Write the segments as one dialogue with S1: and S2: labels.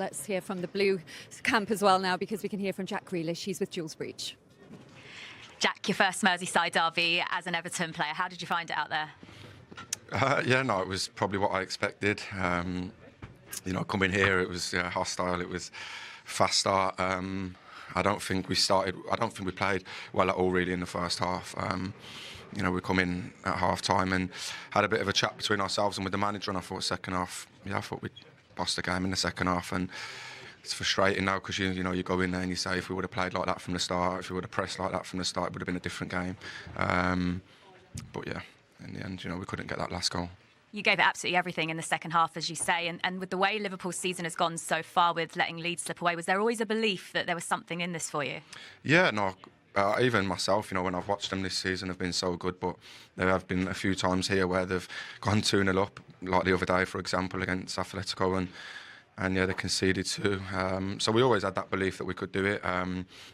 S1: Let's hear from the blue camp as well now, because we can hear from Jack Grealish. He's with Jules Breach.
S2: Jack, your first Merseyside derby as an Everton player. How did you find it out there?
S3: It was probably what I expected. Coming here, it was hostile. It was fast start. I don't think we played well at all really in the first half. We come in at half time and had a bit of a chat between ourselves and with the manager, and I thought second half, I thought we'd lost the game in the second half, and it's frustrating now because you go in there and you say if we would have played like that from the start, if we would have pressed like that from the start, it would have been a different game. But yeah, in the end, we couldn't get that last goal.
S2: You gave it absolutely everything in the second half, as you say, and with the way Liverpool's season has gone so far with letting Leeds slip away, was there always a belief that there was something in this for you?
S3: Yeah, no. Even myself, when I've watched them this season, have been so good, but there have been a few times here where they've gone 2-0 up, like the other day, for example, against Atletico, and they conceded two. So we always had that belief that we could do it.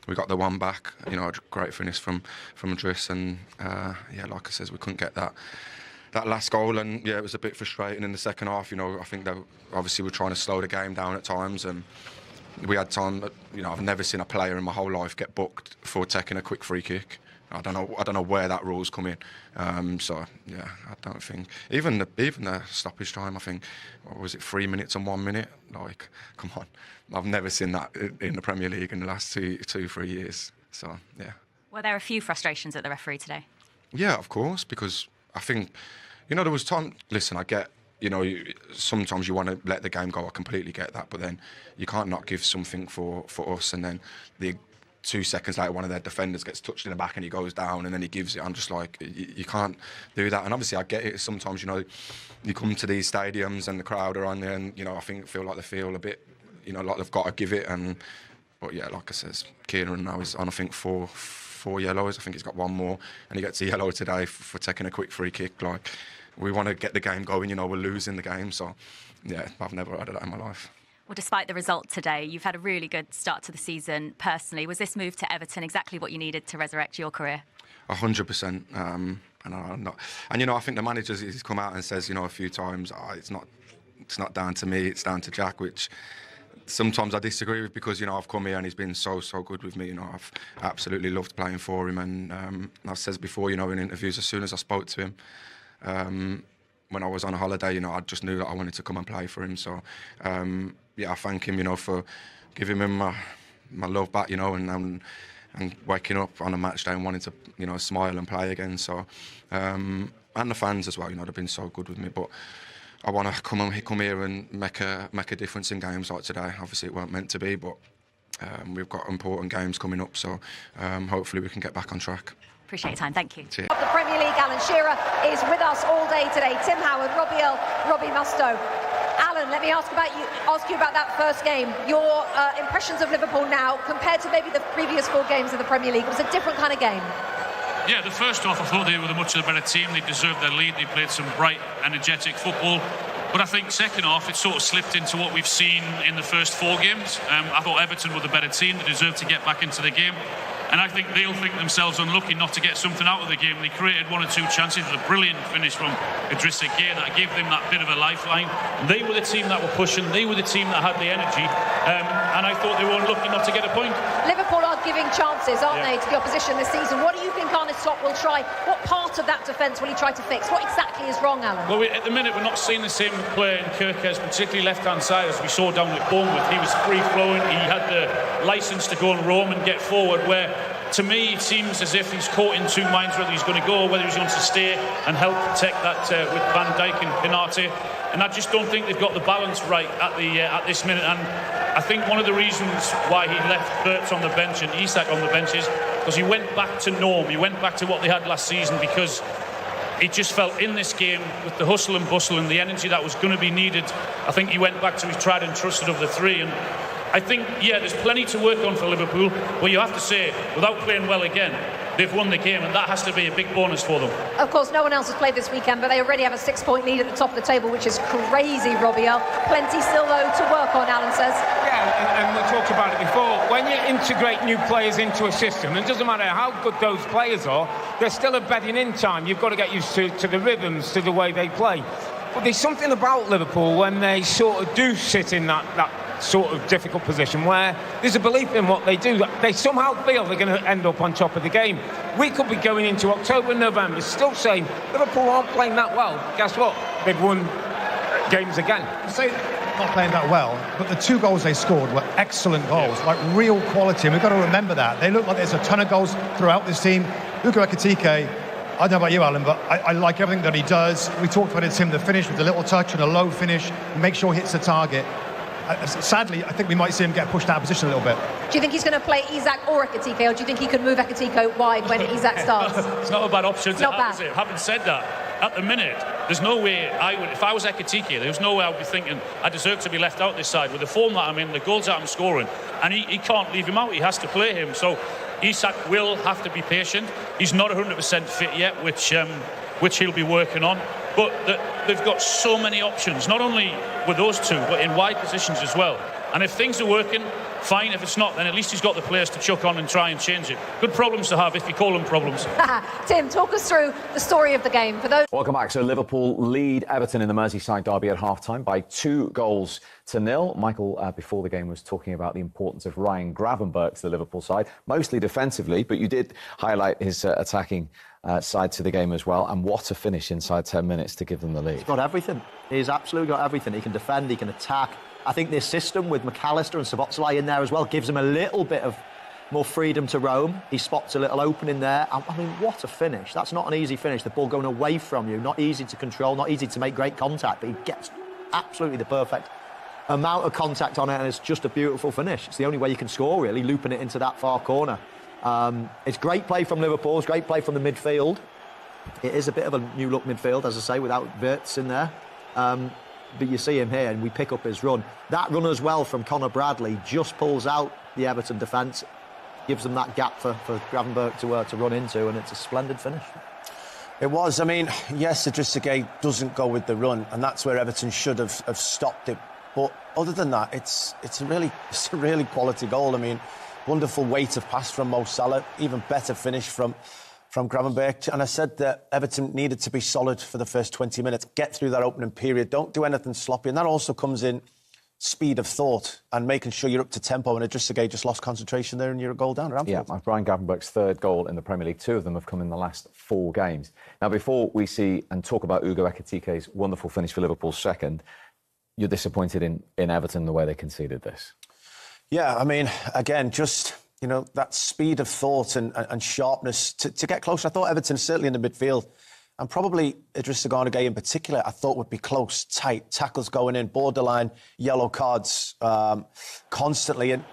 S3: We got the one back, a great finish from Driss, and like I said, we couldn't get that last goal, and it was a bit frustrating in the second half. I think that obviously we're trying to slow the game down at times, and we had time. I've never seen a player in my whole life get booked for taking a quick free kick. I don't know where that rule's come in. I don't think even the stoppage time. I think, what was it, 3 minutes and 1 minute? Like, come on, I've never seen that in the Premier League in the last 2-3 years. So yeah.
S2: Were there a few frustrations at the referee today?
S3: Yeah, of course, because I think there was time. Listen, I get. Sometimes you want to let the game go. I completely get that, but then you can't not give something for us. And then 2 seconds later, one of their defenders gets touched in the back and he goes down, and then he gives it. I'm just like, you can't do that. And obviously, I get it. Sometimes you come to these stadiums and the crowd are on there, and I feel like they feel a bit, like they've got to give it. But yeah, like I says, Kieran now is on, I think, four yellows. I think he's got one more, and he gets a yellow today for taking a quick free kick. Like, we want to get the game going, we're losing the game. So, yeah, I've never had that in my life.
S2: Well, despite the result today, you've had a really good start to the season personally. Was this move to Everton exactly what you needed to resurrect your career?
S3: 100%. I think the manager, he's come out and says, a few times, it's not down to me, it's down to Jack, which sometimes I disagree with, because, I've come here and he's been so good with me. I've absolutely loved playing for him. And I've said before, in interviews, as soon as I spoke to him, when I was on a holiday, I just knew that I wanted to come and play for him. So, I thank him, for giving him my love back, and waking up on a match day and wanting to, smile and play again. So, and the fans as well, they've been so good with me. But I want to come here and make a difference in games like today. Obviously, it weren't meant to be, but we've got important games coming up. So, hopefully, we can get back on track.
S2: Appreciate your time. Thank you.
S4: Of the Premier League, Alan Shearer is with us all day today. Tim Howard, Robbie Mustoe. Alan, let me ask you about that first game. Your impressions of Liverpool now compared to maybe the previous 4 games of the Premier League. It was a different kind of game.
S5: Yeah, the first half I thought they were much better team. They deserved their lead. They played some bright, energetic football. But I think second half it sort of slipped into what we've seen in the first 4 games. I thought Everton were the better team. They deserved to get back into the game. And I think they'll think themselves unlucky not to get something out of the game. They created 1 or 2 chances with a brilliant finish from Idrissa Gueye that gave them that bit of a lifeline. They were the team that were pushing. They were the team that had the energy. And I thought they were unlucky not to get a point.
S4: Liverpool are giving chances, aren't they, to the opposition this season? What do you think Arne will try? What part of that defence will he try to fix? What exactly is wrong, Alan?
S5: Well, at the minute, we're not seeing the same player in Kirkes, particularly left-hand side, as we saw down at Bournemouth. He was free-flowing. He had the licence to go and roam and get forward, where to me, it seems as if he's caught in 2 minds whether he's going to go or whether he's going to stay and help protect that with Van Dijk and Pinarte. And I just don't think they've got the balance right at this minute. And I think one of the reasons why he left Bert on the bench and Isak on the bench is because he went back to norm. He went back to what they had last season, because he just felt in this game, with the hustle and bustle and the energy that was going to be needed, I think he went back to his tried and trusted of the 3. And I think, there's plenty to work on for Liverpool, but you have to say, without playing well again, they've won the game, and that has to be a big bonus for them.
S4: Of course, no one else has played this weekend, but they already have a 6-point lead at the top of the table, which is crazy, Robbie. Plenty still, though, to work on, Alan says.
S6: Yeah, and we talked about it before. When you integrate new players into a system, it doesn't matter how good those players are, there's still a bedding in time. You've got to get used to the rhythms, to the way they play. But there's something about Liverpool when they sort of do sit in that sort of difficult position where there's a belief in what they do. They somehow feel they're going to end up on top of the game. We could be going into October and November still saying Liverpool aren't playing that well. Guess what? They've won games again.
S7: You say not playing that well, but the 2 goals they scored were excellent goals, like real quality, and we've got to remember that. They look like there's a ton of goals throughout this team. Hugo Ekitike, I don't know about you, Alan, but I like everything that he does. We talked about it's him, the finish with a little touch and a low finish, make sure he hits the target. Sadly, I think we might see him get pushed out of position a little bit.
S4: Do you think he's going to play Isak or Ekitike, or do you think he could move Ekitike wide when Isak starts?
S5: It's not a bad option.
S4: It's not bad.
S5: Is it? Having said that, at the minute, there's no way I would, if I was Ekitike, there's no way I would be thinking I deserve to be left out this side with the form that I'm in, the goals that I'm scoring, and he can't leave him out. He has to play him. So Isak will have to be patient. He's not 100% fit yet, which he'll be working on. But they've got so many options, not only with those two, but in wide positions as well. And if things are working, fine. If it's not, then at least he's got the players to chuck on and try and change it. Good problems to have, if you call them problems.
S4: Tim, talk us through the story of the game. For those.
S8: Welcome back. So Liverpool lead Everton in the Merseyside derby at half-time by 2-0. Michael, before the game, was talking about the importance of Ryan Gravenberch to the Liverpool side, mostly defensively, but you did highlight his attacking side to the game as well, and what a finish inside 10 minutes to give them the lead.
S9: He's got everything. He's absolutely got everything. He can defend, he can attack. I think this system with McAllister and Szoboszlai in there as well gives him a little bit of more freedom to roam. He spots a little opening there. I mean, what a finish. That's not an easy finish. The ball going away from you, not easy to control, not easy to make great contact, but he gets absolutely the perfect amount of contact on it, and it's just a beautiful finish. It's the only way you can score, really, looping it into that far corner. It's great play from Liverpool. It's great play from the midfield. It is a bit of a new-look midfield, as I say, without Wirtz in there. But you see him here, and we pick up his run. That run as well from Conor Bradley just pulls out the Everton defence, gives them that gap for Gravenberch to run into, and it's a splendid finish.
S10: It was. I mean, yes, Ekitike doesn't go with the run, and that's where Everton should have stopped it. But other than that, it's a really quality goal. I mean, wonderful weight of pass from Mo Salah, even better finish from Gravenberch. And I said that Everton needed to be solid for the first 20 minutes, get through that opening period, don't do anything sloppy. And that also comes in speed of thought and making sure you're up to tempo. And Ekitike just lost concentration there and you're a goal down.
S8: Yeah, Brian Gravenberch's 3rd goal in the Premier League. 2 of them have come in the last 4 games. Now, before we see and talk about Hugo Ekitike's wonderful finish for Liverpool's 2nd, you're disappointed in Everton the way they conceded this?
S10: Yeah, I mean, again, just... you know, that speed of thought and sharpness to get closer. I thought Everton, certainly in the midfield, and probably Idrissa Gana Gueye in particular, I thought would be close, tight, tackles going in, borderline, yellow cards constantly. And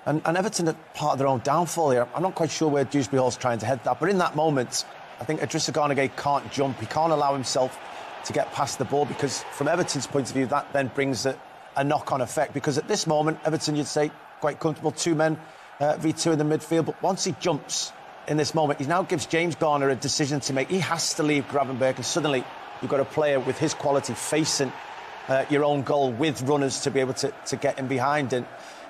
S10: Everton are part of their own downfall here. I'm not quite sure where Dewsbury Hall's trying to head that, but in that moment, I think Idrissa Gana Gueye can't jump. He can't allow himself to get past the ball because, from Everton's point of view, that then brings a knock-on effect. Because at this moment, Everton, you'd say, quite comfortable, 2 men, V2 in the midfield, but once he jumps in this moment, he now gives James Garner a decision to make. He has to leave Gravenberch, and suddenly you've got a player with his quality facing your own goal with runners to be able to get in behind, and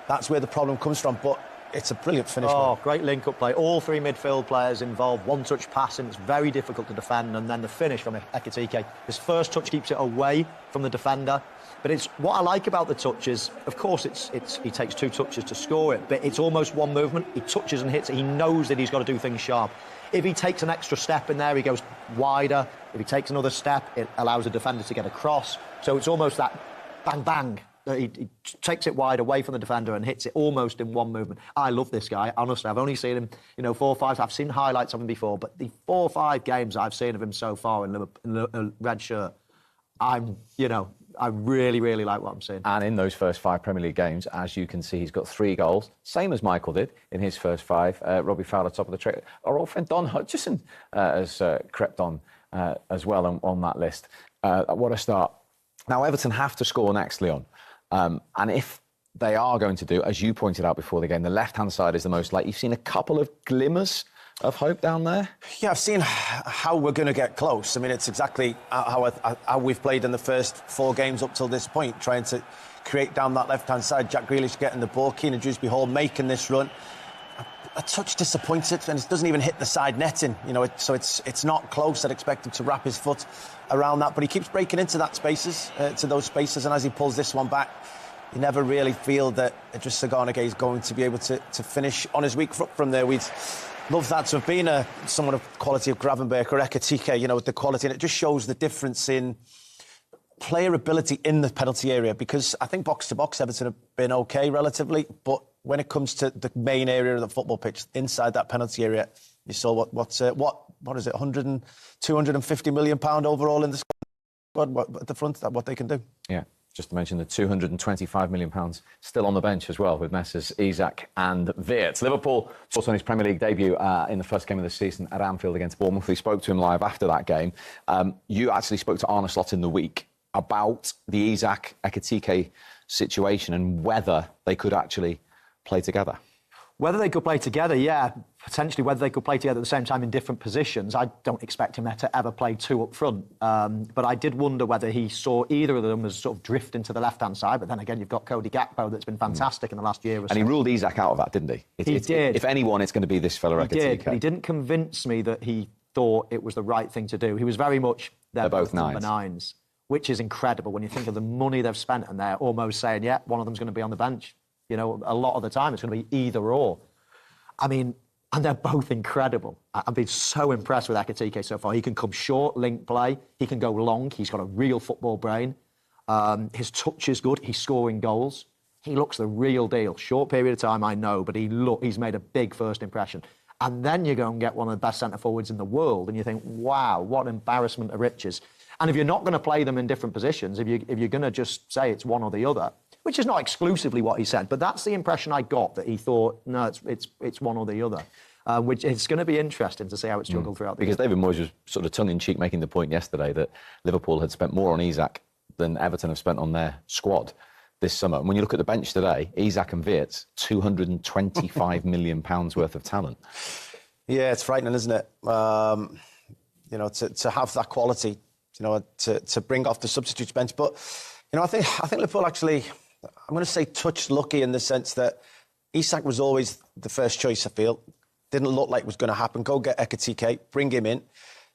S10: that's where the problem comes from. But it's a brilliant finish.
S9: Oh, great link-up play. All 3 midfield players involved. One-touch passing. It's very difficult to defend, and then the finish from Ekitike. His first touch keeps it away from the defender. But it's what I like about the touches. Of course, he takes 2 touches to score it, but it's almost one movement. He touches and hits it. He knows that he's got to do things sharp. If he takes an extra step in there, he goes wider. If he takes another step, it allows a defender to get across. So it's almost that bang bang. He takes it wide away from the defender and hits it almost in one movement. I love this guy. Honestly, I've only seen him, 4 or 5. I've seen highlights of him before, but the 4 or 5 games I've seen of him so far in a red shirt, I really, really like what I'm seeing.
S8: And in those first 5 Premier League games, as you can see, he's got 3 goals, same as Michael did in his first 5. Robbie Fowler, top of the tray. Our old friend Don Hutchison has crept on as well on that list. What a start. Now, Everton have to score next, Leon. And if they are going to do, as you pointed out before the game, the left-hand side is the most likely. You've seen a couple of glimmers of hope down there?
S10: Yeah, I've seen how we're going to get close. I mean, it's exactly how we've played in the first 4 games up till this point, trying to create down that left-hand side. Jack Grealish getting the ball, Keenan Dewsbury Hall making this run. A touch disappointed, and it doesn't even hit the side netting, so it's not close. I'd expect him to wrap his foot around that, but he keeps breaking into those spaces, and as he pulls this one back, you never really feel that Idrissa Gana Gueye is going to be able to finish on his weak foot from there. We'd love that to have been someone of quality of Gravenberch or Ekitike, you know, with the quality, and it just shows the difference in player ability in the penalty area, because I think box-to-box Everton have been OK relatively, but when it comes to the main area of the football pitch, inside that penalty area, you saw what is it, 250 million pound overall in the squad at the front, what they can do.
S8: Yeah, just to mention the 225 million pounds still on the bench as well with Messrs Isak and Weert. Liverpool also on his Premier League debut in the first game of the season at Anfield against Bournemouth. We spoke to him live after that game. You actually spoke to Arne in the week about the Isak Ekitike situation and whether they could actually play together.
S9: Whether they could play together, yeah, potentially whether they could play together at the same time in different positions. I don't expect him to ever play two up front. But I did wonder whether he saw either of them as sort of drifting to the left-hand side. But then again, you've got Cody Gakpo that's been fantastic in the last year or so.
S8: And he ruled Isak out of that, didn't he?
S9: He did.
S8: If anyone, it's going to be this fella Ekitike.
S9: He did, but he didn't convince me that he thought it was the right thing to do. He was very much...
S8: They're both
S9: number nines, which is incredible when you think of the money they've spent, and they're almost saying, yeah, one of them's going to be on the bench. You know, a lot of the time it's going to be either or. I mean, and they're both incredible. I've been so impressed with Ekitike so far. He can come short, link play. He can go long. He's got a real football brain. His touch is good. He's scoring goals. He looks the real deal. Short period of time, I know, but he's made a big first impression. And then you go and get one of the best centre-forwards in the world, and you think, wow, what an embarrassment of riches. And if you're not going to play them in different positions, if you're going to just say it's one or the other, which is not exclusively what he said, but that's the impression I got, that he thought, no, it's one or the other. Which it's going to be interesting to see how it's juggled throughout the
S8: Because
S9: year.
S8: David Moyes was sort of tongue-in-cheek making the point yesterday that Liverpool had spent more on Isak than Everton have spent on their squad this summer. And when you look at the bench today, Isak and Weert, £225 million worth of talent.
S10: Yeah, it's frightening, isn't it? You know, to have that quality, you know, to bring off the substitutes bench. But, you know, I think Liverpool actually, I'm going to say touched lucky in the sense that Isak was always the first choice, I feel. Didn't look like it was going to happen. Go get Ekitike, bring him in.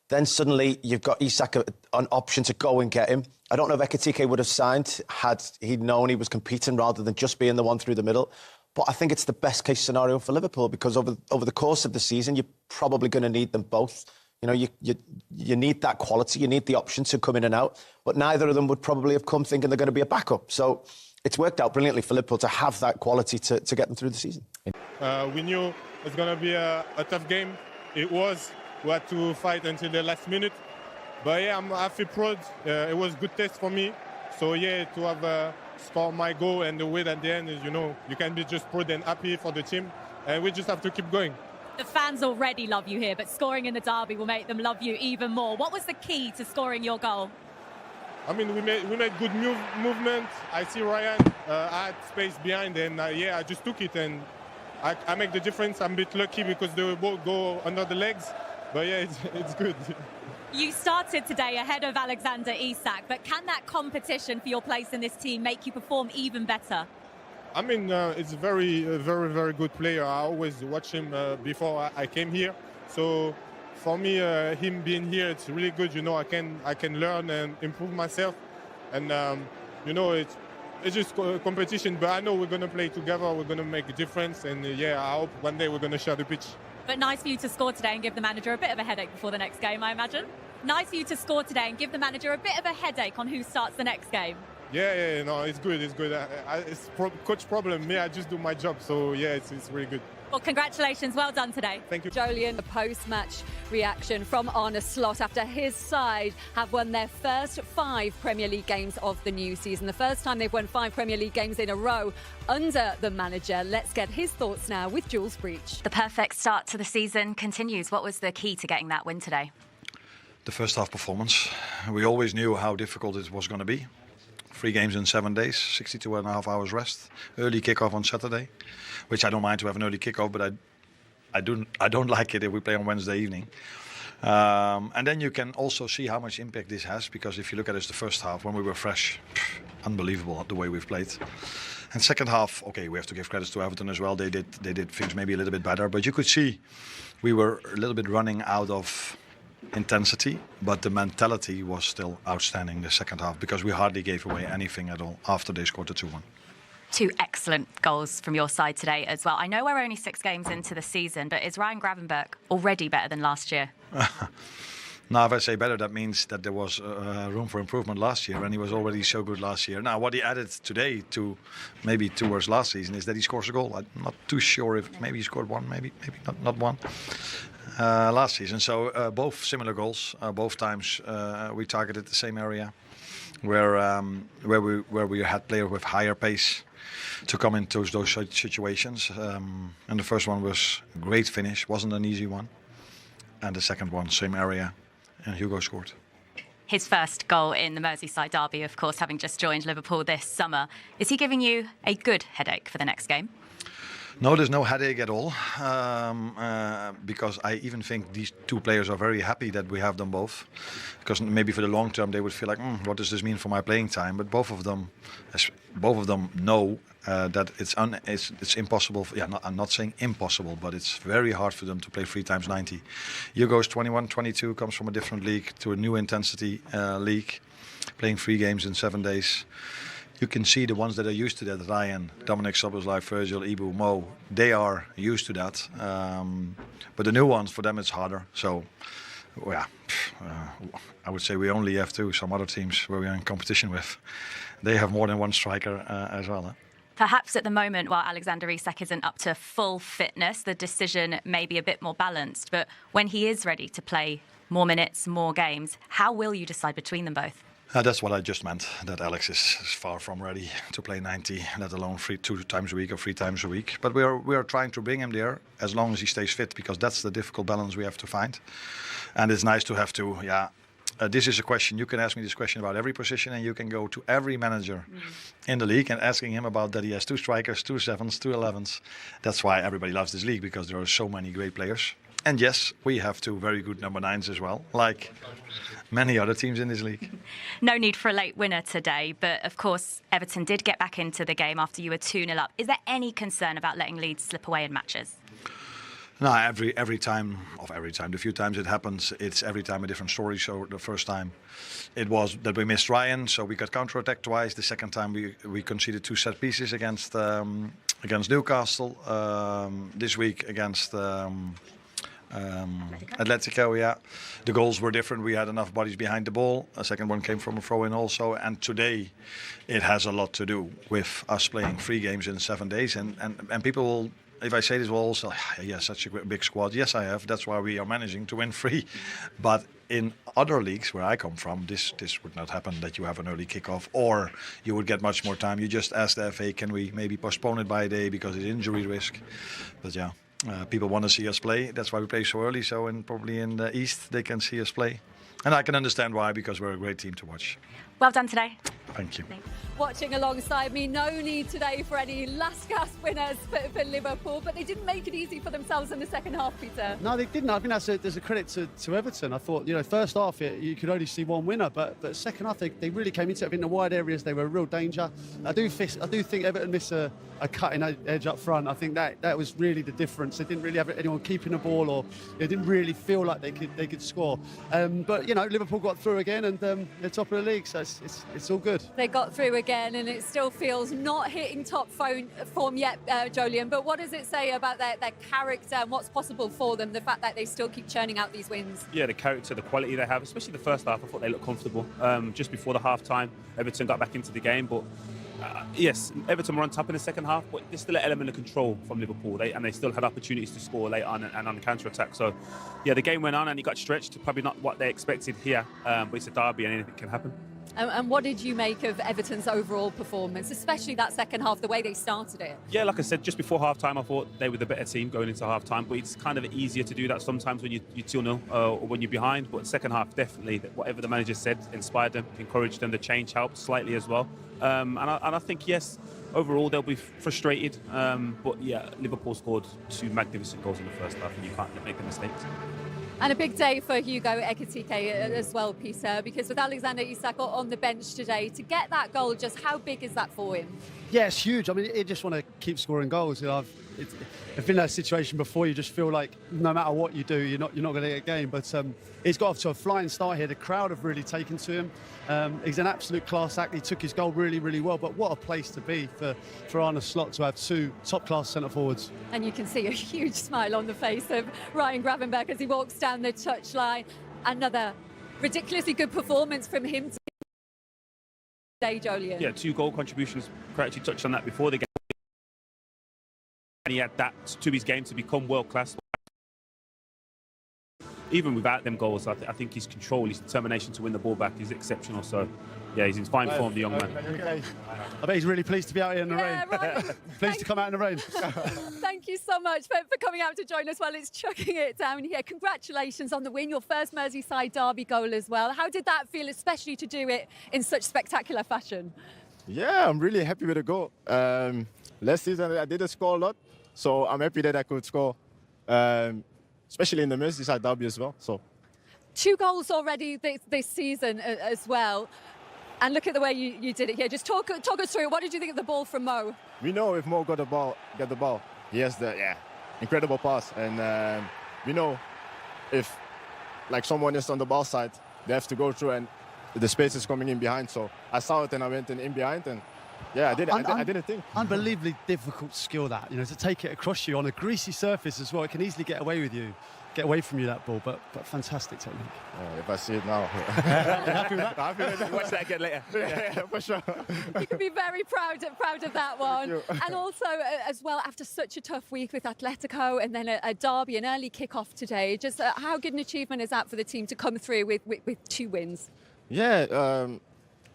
S10: Then suddenly you've got Isak an option to go and get him. I don't know if Ekitike would have signed had he known he was competing rather than just being the one through the middle. But I think it's the best case scenario for Liverpool because over the course of the season, you're probably going to need them both. You know, you need that quality, you need the option to come in and out. But neither of them would probably have come thinking they're going to be a backup. So it's worked out brilliantly for Liverpool to have that quality to get them through the season.
S11: We knew it's going to be a tough game. It was. We had to fight until the last minute. But yeah, I feel proud. It was a good test for me. So yeah, to have scored my goal and the win at the end is, you know, you can be just proud and happy for the team. And we just have to keep going.
S12: The fans already love you here, but scoring in the derby will make them love you even more. What was the key to scoring your goal?
S11: I mean, we made good movement. I see Ryan. I had space behind, and yeah, I just took it, and I make the difference. I'm a bit lucky because they will both go under the legs, but yeah, it's good.
S12: You started today ahead of Alexander Isak, but can that competition for your place in this team make you perform even better?
S11: I mean, it's a very, very good player. I always watch him before I came here. So for me, him being here, it's really good. You know, I can learn and improve myself. And, you know, it's just a competition. But I know we're going to play together. We're going to make a difference. And, yeah, I hope one day we're going to share the pitch.
S12: But nice for you to score today and give the manager a bit of a headache before the next game, I imagine. Nice for you to score today and give the manager a bit of a headache on who starts the next game.
S11: Yeah, no, it's good. It's good. It's coach problem. Me, I just do my job. So yeah, it's really good.
S12: Well, congratulations. Well done today.
S11: Thank you.
S1: Jolien, a post-match reaction from Arne Slot after his side have won their first 5 Premier League games of the new season. The first time they've won 5 Premier League games in a row under the manager. Let's get his thoughts now with Jules Breach.
S2: The perfect start to the season continues. What was the key to getting that win today?
S13: The first half performance. We always knew how difficult it was going to be. 3 games in 7 days, 62.5 hours rest. Early kickoff on Saturday, which I don't mind to have an early kickoff, but I don't like it if we play on Wednesday evening. And then you can also see how much impact this has, because if you look at it as the first half, when we were fresh, unbelievable the way we've played. And second half, okay, we have to give credits to Everton as well. They did things maybe a little bit better, but you could see we were a little bit running out of intensity, but the mentality was still outstanding the second half because we hardly gave away anything at all after they scored the 2-1.
S2: 2 excellent goals from your side today as well. I know we're only 6 games into the season, but is Ryan Gravenberch already better than last year?
S13: Now, if I say better, that means that there was room for improvement last year, and he was already so good last year. Now, what he added today to maybe towards last season is that he scores a goal. I'm not too sure if maybe he scored one, maybe not one last season. So both similar goals. Both times we targeted the same area, where we had players with higher pace to come into those situations. And the first one was a great finish, wasn't an easy one. And the second one, same area. And Hugo scored.
S2: His first goal in the Merseyside derby, of course, having just joined Liverpool this summer. Is he giving you a good headache for the next game?
S13: No, there's no headache at all, because I even think these 2 players are very happy that we have them both. Because maybe for the long term they would feel like, what does this mean for my playing time? But both of them know that it's impossible. I'm not saying impossible, but it's very hard for them to play 3 times 90. Hugo's 21, 22, comes from a different league to a new intensity league, playing 3 games in 7 days. You can see the ones that are used to that, Ryan, Dominic Szoboszlai, Virgil, Ibu, Mo, they are used to that. But the new ones, for them it's harder. So, I would say we only have 2. Some other teams where we are in competition with, they have more than 1 striker as well.
S2: Perhaps at the moment, while Alexander Isak isn't up to full fitness, the decision may be a bit more balanced. But when he is ready to play more minutes, more games, how will you decide between them both?
S13: That's what I just meant, that Alex is far from ready to play 90, let alone 2 times a week or 3 times a week. But we are trying to bring him there as long as he stays fit, because that's the difficult balance we have to find. And it's nice to have to, this is a question, you can ask me this question about every position, and you can go to every manager in the league and asking him about that he has 2 strikers, 2 7s, 2 11s. That's why everybody loves this league, because there are so many great players. And yes, we have 2 very good number 9s as well, like many other teams in this league.
S2: No need for a late winner today, but of course Everton did get back into the game after you were 2-0 up. Is there any concern about letting Leeds slip away in matches?
S13: No, every time, the few times it happens, it's every time a different story. So the first time it was that we missed Ryan, so we got counter-attacked twice. The second time we conceded 2 set pieces against Newcastle. This week against Atletico, the goals were different. We had enough bodies behind the ball. A second one came from a throw-in also. And today it has a lot to do with us playing 3 games in 7 days. And people will, if I say this, will also, such a big squad. Yes, I have. That's why we are managing to win 3. But in other leagues where I come from, this would not happen, that you have an early kickoff, or you would get much more time. You just ask the FA, can we maybe postpone it by a day because it's injury risk? But people want to see us play. That's why we play so early. So probably in the East they can see us play. And I can understand why, because we're a great team to watch.
S2: Well done today.
S13: Thank you.
S1: Watching alongside me, no need today for any last gasp winners for Liverpool, but they didn't make it easy for themselves in the second half, Peter.
S14: No, they didn't. I think there's a credit to Everton. I thought, first half you could only see 1 winner, but second half they really came into it. In the wide areas they were a real danger. I do think Everton missed a cutting edge up front. I think that was really the difference. They didn't really have anyone keeping the ball, or they didn't really feel like they could score. But Liverpool got through again, and they're top of the league, so it's all good.
S1: They got through again, and it still feels not hitting top form yet, Jolien. But what does it say about their character and what's possible for them, the fact that they still keep churning out these wins?
S15: Yeah, the character, the quality they have, especially the first half, I thought they looked comfortable. Just before the half-time, Everton got back into the game, but yes, Everton were on top in the second half, but there's still an element of control from Liverpool. They still had opportunities to score late on and on the counter-attack. So, the game went on and it got stretched. Probably not what they expected here, but it's a derby and anything can happen.
S1: And what did you make of Everton's overall performance, especially that second half, the way they started it?
S15: Yeah, like I said, just before half-time, I thought they were the better team going into half-time, but it's kind of easier to do that sometimes when you're 2-0 or when you're behind. But second half, definitely, whatever the manager said inspired them, encouraged them. The change helped slightly as well. And I think, yes, overall they'll be frustrated. But Liverpool scored 2 magnificent goals in the first half, and you can't make the mistakes.
S1: And a big day for Hugo Ekitike as well, Peter, because with Alexander Isak on the bench today, to get that goal, just how big is that for him?
S14: Yeah, it's huge. I mean, you just want to keep scoring goals. You know, I've been in that situation before. You just feel like no matter what you do, you're not going to get a game. But he's got off to a flying start here. The crowd have really taken to him. He's an absolute class act. He took his goal really, really well. But what a place to be for Arne Slot to have two top-class centre forwards.
S1: And you can see a huge smile on the face of Ryan Gravenberch as he walks down the touchline. Another ridiculously good performance from him today, Jolien.
S15: Yeah, 2 goal contributions. Correctly touched on that before the game. And he had that to his game to become world class. Even without them goals, I think his control, his determination to win the ball back is exceptional. So, yeah, he's in fine form, the young man.
S14: Okay. I bet he's really pleased to be out here in the rain.
S1: Right.
S14: Pleased to come out in the rain.
S1: Thank you so much for coming out to join us while it's chucking it down here. Congratulations on the win, your first Merseyside derby goal as well. How did that feel, especially to do it in such spectacular fashion?
S16: Yeah, I'm really happy with the goal. Last season I didn't score a lot, so I'm happy that I could score, especially in the Merseyside derby as well. So
S1: 2 goals already this season as well. And look at the way you did it here. Just talk us through it. What did you think of the ball from Mo?
S16: We know if Mo get the ball, he has the incredible pass, and we know if like someone is on the ball side, they have to go through, and the space is coming in behind. So I saw it and I went in behind, and yeah, I didn't think.
S14: Unbelievably difficult skill that, to take it across you on a greasy surface as well. It can easily get away from you, that ball, but fantastic technique.
S16: If I see it now.
S14: Happy with that?
S16: Happy with that.
S10: Watch that again later.
S16: Yeah, for sure.
S1: You can be very proud of that one. And also, as well, after such a tough week with Atletico and then a derby, an early kick-off today, just how good an achievement is that for the team to come through with 2 wins?
S16: Yeah,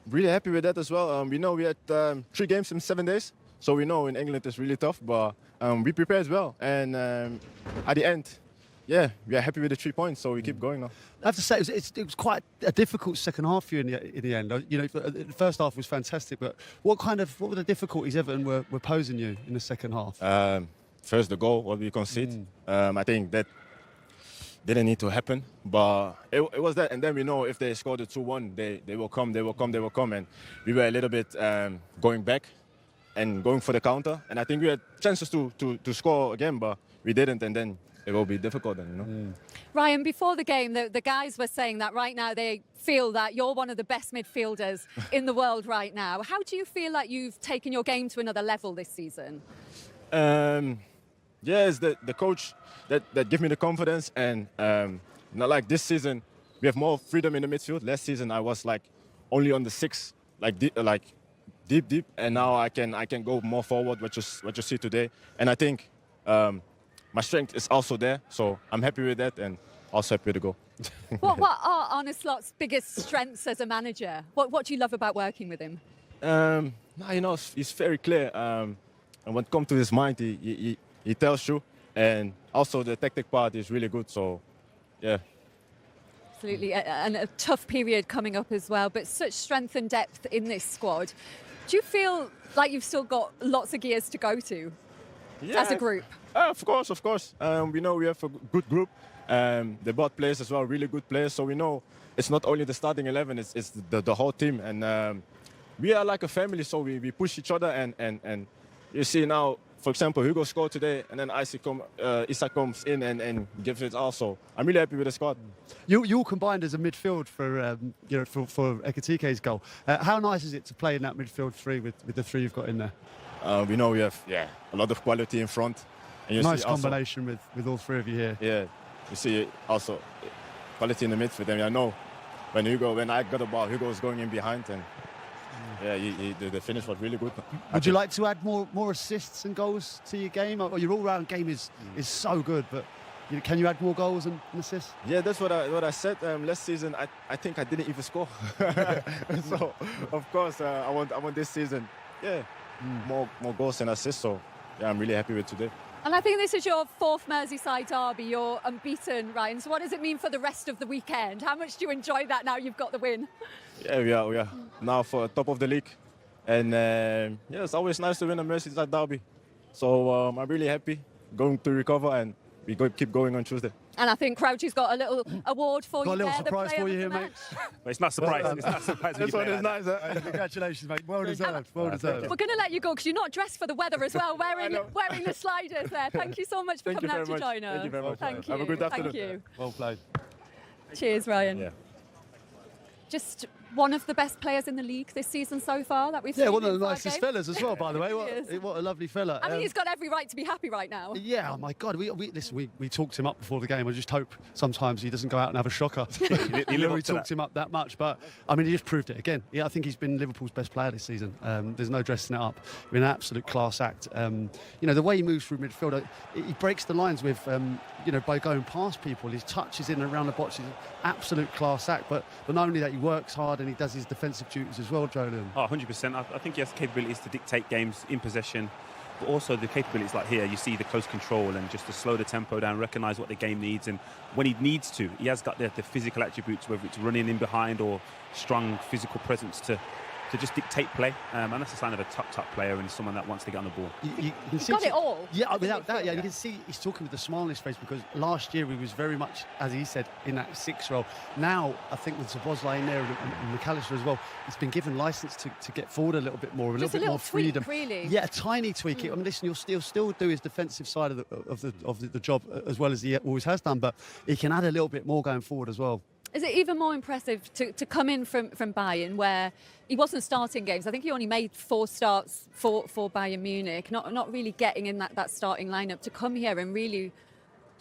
S16: really happy with that as well. We know we had 3 games in 7 days, so we know in England it's really tough, but we prepared well. And at the end, yeah, we are happy with the 3 points, so we keep going now.
S14: I have to say, it was quite a difficult second half for you in the end. The first half was fantastic, but what were the difficulties Everton were posing you in the second half?
S16: First, the goal, what we conceded. I think that didn't need to happen, but it was that. And then we know if they scored the 2-1, they will come, and we were a little bit going back and going for the counter. And I think we had chances to score again, but we didn't, and then it will be difficult then,
S1: Ryan, before the game, the guys were saying that right now they feel that you're one of the best midfielders in the world right now. How do you feel like you've taken your game to another level this season?
S16: Yeah, it's the coach that give me the confidence, and not like this season we have more freedom in the midfield. Last season I was like only on the 6, deep, and now I can go more forward, what you see today. And I think my strength is also there, so I'm happy with that, and also happy to go.
S1: What are Arne Slot's biggest strengths as a manager? What do you love about working with him?
S16: He's very clear, and when it comes to his mind, he tells you, and also the tactic part is really good. So, yeah.
S1: Absolutely, and a tough period coming up as well, but such strength and depth in this squad. Do you feel like you've still got lots of gears to go to as a group?
S16: Of course. We know we have a good group. They bought players as well, really good players. So we know it's not only the starting 11, it's the whole team. And we are like a family, so we push each other. And you see now, for example, Hugo scored today, and then Isak comes in and gives it also. I'm really happy with the squad.
S14: You all combined as a midfield for Ekitike's goal. How nice is it to play in that midfield 3 with the 3 you've got in there?
S16: We know we have a lot of quality in front. And you
S14: nice
S16: see
S14: combination with all 3 of you here.
S16: Yeah, you see also quality in the midfield. And I know when I got the ball, Hugo was going in behind, and the finish was really good.
S14: Would you like to add more assists and goals to your game? Or your all-round game is so good, but can you add more goals and assists?
S16: Yeah, that's what I said last season. I think I didn't even score. So of course I want this season. Yeah, more goals and assists. So yeah, I'm really happy with today.
S1: And I think this is your 4th Merseyside derby. You're unbeaten, Ryan. So what does it mean for the rest of the weekend? How much do you enjoy that now you've got the win?
S16: Yeah, we are now for top of the league. And it's always nice to win a Merseyside derby. So I'm really happy going to recover, and we keep going on Tuesday.
S1: And I think Crouchy's got a little award for
S14: Got
S1: you.
S14: a little
S1: there,
S14: surprise for you here, mate.
S15: But it's not surprising. It's not surprising.
S16: This one is nice.
S14: Congratulations, mate. Well deserved. Well deserved.
S1: We're going to let you go because you're not dressed for the weather as well, wearing the sliders there. Thank you so much for coming out to join us.
S16: Thank you very much.
S1: Thank you.
S16: Have a good afternoon.
S1: Thank you.
S14: Well played.
S1: Cheers, Ryan.
S15: Yeah.
S1: Just one of the best players in the league this season so far that we've seen.
S14: Yeah, one of
S1: in
S14: the
S1: 5
S14: nicest
S1: games.
S14: fellas as well, by the way.
S1: He is.
S14: What a lovely fella.
S1: I mean, he's got every right to be happy right now.
S14: Yeah, oh my God. We talked him up before the game. I just hope sometimes he doesn't go out and have a shocker. We talked him up that much. But, I mean, he just proved it again. Yeah, I think he's been Liverpool's best player this season. There's no dressing it up. He's been an absolute class act. You know, the way he moves through midfield, he breaks the lines with, you know, by going past people. His touches in and around the box is an absolute class act. But not only that, he works hard and he does his defensive duties as well, Jolyon.
S15: Oh, 100%. I think he has the capabilities to dictate games in possession, but also the capabilities like here, you see the close control and just to slow the tempo down, recognise what the game needs, and when he needs to, he has got the physical attributes, whether it's running in behind or strong physical presence to just dictate play, and that's a sign of a top player and someone that wants to get on the ball.
S1: He's got it all.
S14: Yeah, without that, yeah, you can see he's talking with a smile on his face because last year he was very much, as he said, in that 6 role. Now, I think with Szoboszlai in there and McAllister as well, he's been given licence to get forward a little bit more,
S1: Just
S14: little bit more
S1: tweak,
S14: freedom.
S1: really.
S14: Yeah, a tiny tweak. I mean, listen, he'll still do his defensive side of the job as well as he always has done, but he can add a little bit more going forward as well.
S1: Is it even more impressive to come in from Bayern, where he wasn't starting games? I think he only made 4 starts for Bayern Munich, not really getting in that starting lineup, to come here and really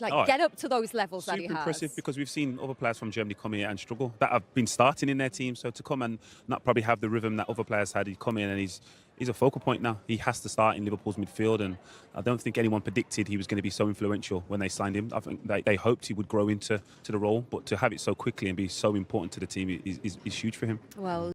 S1: get up to those levels that he has.
S15: Super impressive, because we've seen other players from Germany come here and struggle that have been starting in their team. So to come and not probably have the rhythm that other players had, he'd come in and he's a focal point now. He has to start in Liverpool's midfield, and I don't think anyone predicted he was going to be so influential when they signed him. I think they hoped he would grow into the role, but to have it so quickly and be so important to the team is huge for him.
S1: Well.